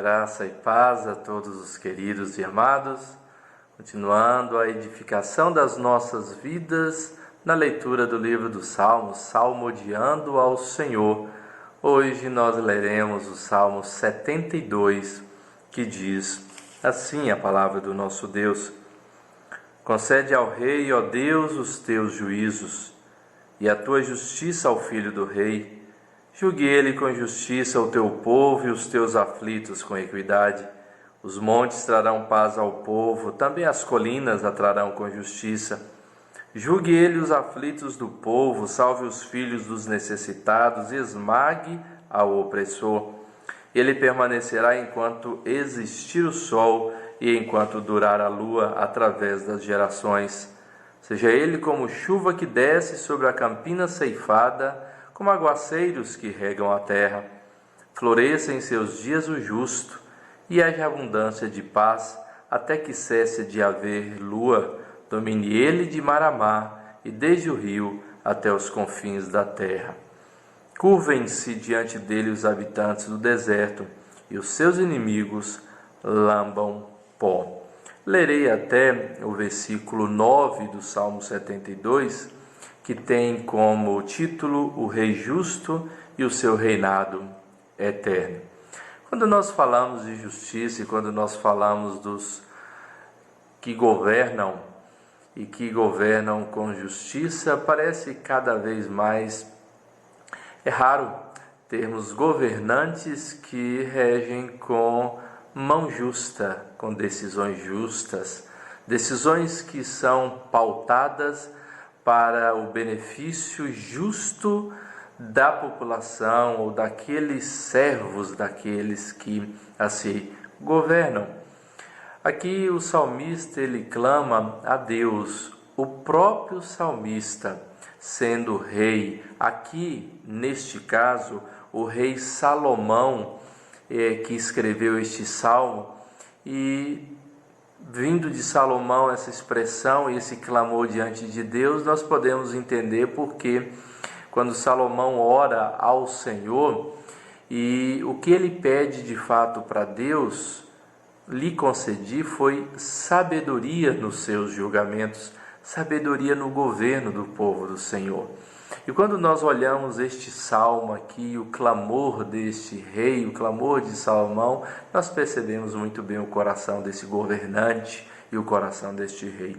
Graça e paz a todos os queridos e amados, continuando a edificação das nossas vidas na leitura do livro dos Salmos, salmodiando ao Senhor. Hoje nós leremos o Salmo 72, que diz assim a palavra do nosso Deus: Concede ao rei, ó Deus, os teus juízos, e a tua justiça ao filho do rei. Julgue ele com justiça o teu povo e os teus aflitos com equidade. Os montes trarão paz ao povo, também as colinas a trarão com justiça. Julgue ele os aflitos do povo, salve os filhos dos necessitados e esmague ao opressor. Ele permanecerá enquanto existir o sol e enquanto durar a lua através das gerações. Seja ele como chuva que desce sobre a campina ceifada, como aguaceiros que regam a terra. Floresça em seus dias o justo, e haja abundância de paz, até que cesse de haver lua. Domine ele de mar a mar, e desde o rio até os confins da terra. Curvem-se diante dele os habitantes do deserto, e os seus inimigos lambam pó. Lerei até o versículo 9 do Salmo 72, que tem como título o Rei Justo e o seu reinado eterno. Quando nós falamos de justiça e quando nós falamos dos que governam e que governam com justiça, parece cada vez mais raro termos governantes que regem com mão justa, com decisões justas, decisões que são pautadas para o benefício justo da população ou daqueles servos, daqueles que assim governam. Aqui o salmista ele clama a Deus, o próprio salmista sendo rei. Aqui, neste caso, o rei Salomão que escreveu este salmo, e vindo de Salomão essa expressão e esse clamor diante de Deus, nós podemos entender porque quando Salomão ora ao Senhor e o que ele pede de fato para Deus lhe concedi foi sabedoria nos seus julgamentos, sabedoria no governo do povo do Senhor. E quando nós olhamos este salmo aqui, o clamor deste rei, o clamor de Salomão, nós percebemos muito bem o coração desse governante e o coração deste rei.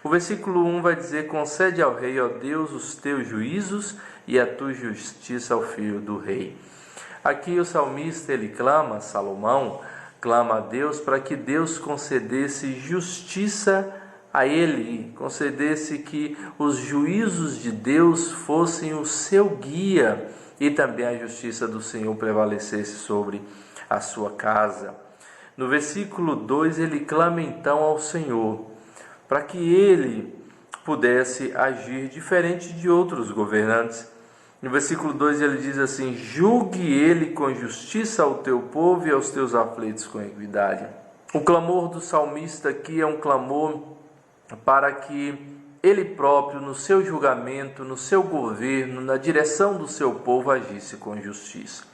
O versículo 1 vai dizer: Concede ao rei, ó Deus, os teus juízos e a tua justiça ao filho do rei. Aqui o salmista, ele clama, Salomão, clama a Deus para que Deus concedesse justiça a ele, concedesse que os juízos de Deus fossem o seu guia e também a justiça do Senhor prevalecesse sobre a sua casa. No versículo 2 ele clama então ao Senhor para que ele pudesse agir diferente de outros governantes. No versículo 2 ele diz assim: Julgue ele com justiça ao teu povo e aos teus aflitos com equidade. O clamor do salmista aqui é um clamor para que ele próprio, no seu julgamento, no seu governo, na direção do seu povo, agisse com justiça.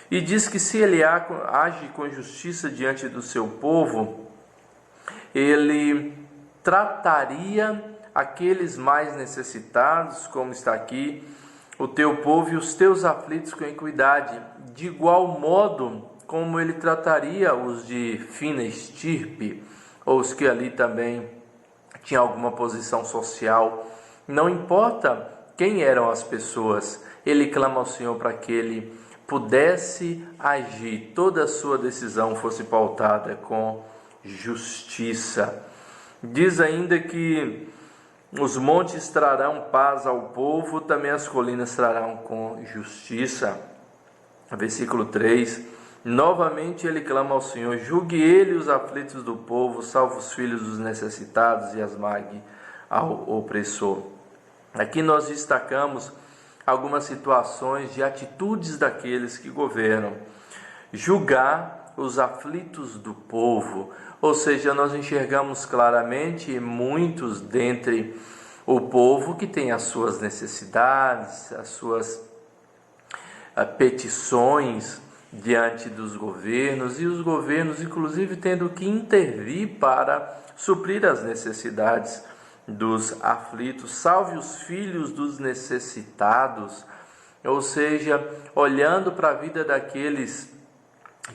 E diz que se ele age com justiça diante do seu povo, ele trataria aqueles mais necessitados, como está aqui, o teu povo e os teus aflitos com equidade, de igual modo como ele trataria os de fina estirpe, ou os que ali também tinha alguma posição social. Não importa quem eram as pessoas, ele clama ao Senhor para que ele pudesse agir, toda a sua decisão fosse pautada com justiça. Diz ainda que os montes trarão paz ao povo, também as colinas trarão com justiça. Versículo 3, novamente ele clama ao Senhor: Julgue ele os aflitos do povo, salve os filhos dos necessitados e esmague ao opressor. Aqui nós destacamos algumas situações de atitudes daqueles que governam. Julgar os aflitos do povo, ou seja, nós enxergamos claramente muitos dentre o povo que tem as suas necessidades, as suas petições, diante dos governos, e os governos inclusive tendo que intervir para suprir as necessidades dos aflitos. Salve os filhos dos necessitados, ou seja, olhando para a vida daqueles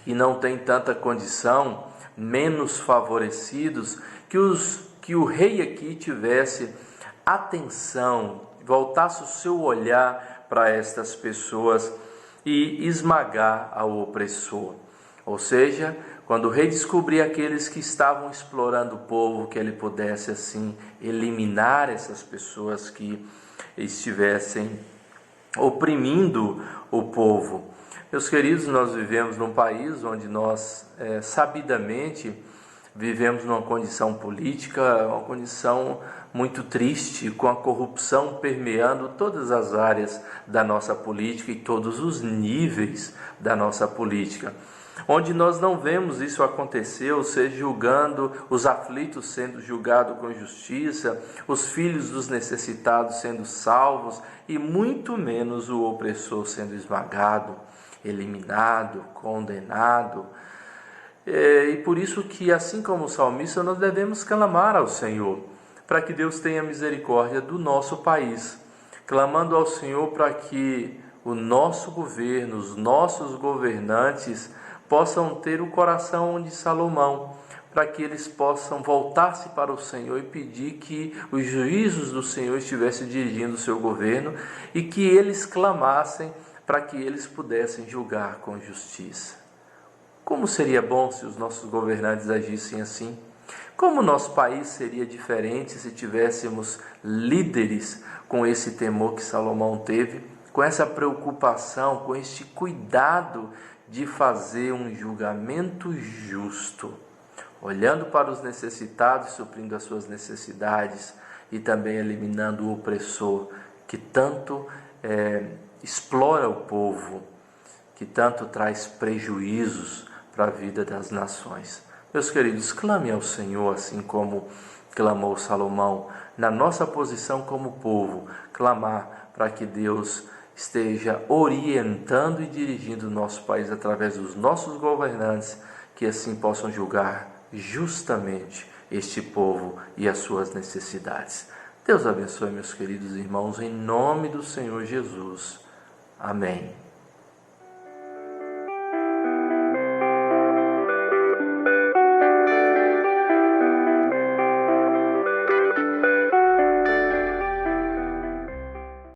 que não têm tanta condição, menos favorecidos, que o rei aqui tivesse atenção, voltasse o seu olhar para estas pessoas e esmagar ao opressor. Ou seja, quando o rei descobrir aqueles que estavam explorando o povo, que ele pudesse assim eliminar essas pessoas que estivessem oprimindo o povo. Meus queridos, nós vivemos num país onde nós sabidamente vivemos numa condição política, uma condição muito triste, com a corrupção permeando todas as áreas da nossa política e todos os níveis da nossa política. Onde nós não vemos isso acontecer, ou seja, julgando os aflitos sendo julgados com justiça, os filhos dos necessitados sendo salvos e muito menos o opressor sendo esmagado, eliminado, condenado. E por isso que, assim como o salmista, nós devemos clamar ao Senhor, para que Deus tenha misericórdia do nosso país, clamando ao Senhor para que o nosso governo, os nossos governantes possam ter o coração de Salomão, para que eles possam voltar-se para o Senhor e pedir que os juízos do Senhor estivessem dirigindo o seu governo e que eles clamassem para que eles pudessem julgar com justiça. Como seria bom se os nossos governantes agissem assim? Como o nosso país seria diferente se tivéssemos líderes com esse temor que Salomão teve, com essa preocupação, com este cuidado de fazer um julgamento justo, olhando para os necessitados, suprindo as suas necessidades e também eliminando o opressor que tanto explora o povo, que tanto traz prejuízos para a vida das nações. Meus queridos, clame ao Senhor, assim como clamou Salomão, na nossa posição como povo, clamar para que Deus esteja orientando e dirigindo o nosso país através dos nossos governantes, que assim possam julgar justamente este povo e as suas necessidades. Deus abençoe, meus queridos irmãos, em nome do Senhor Jesus. Amém.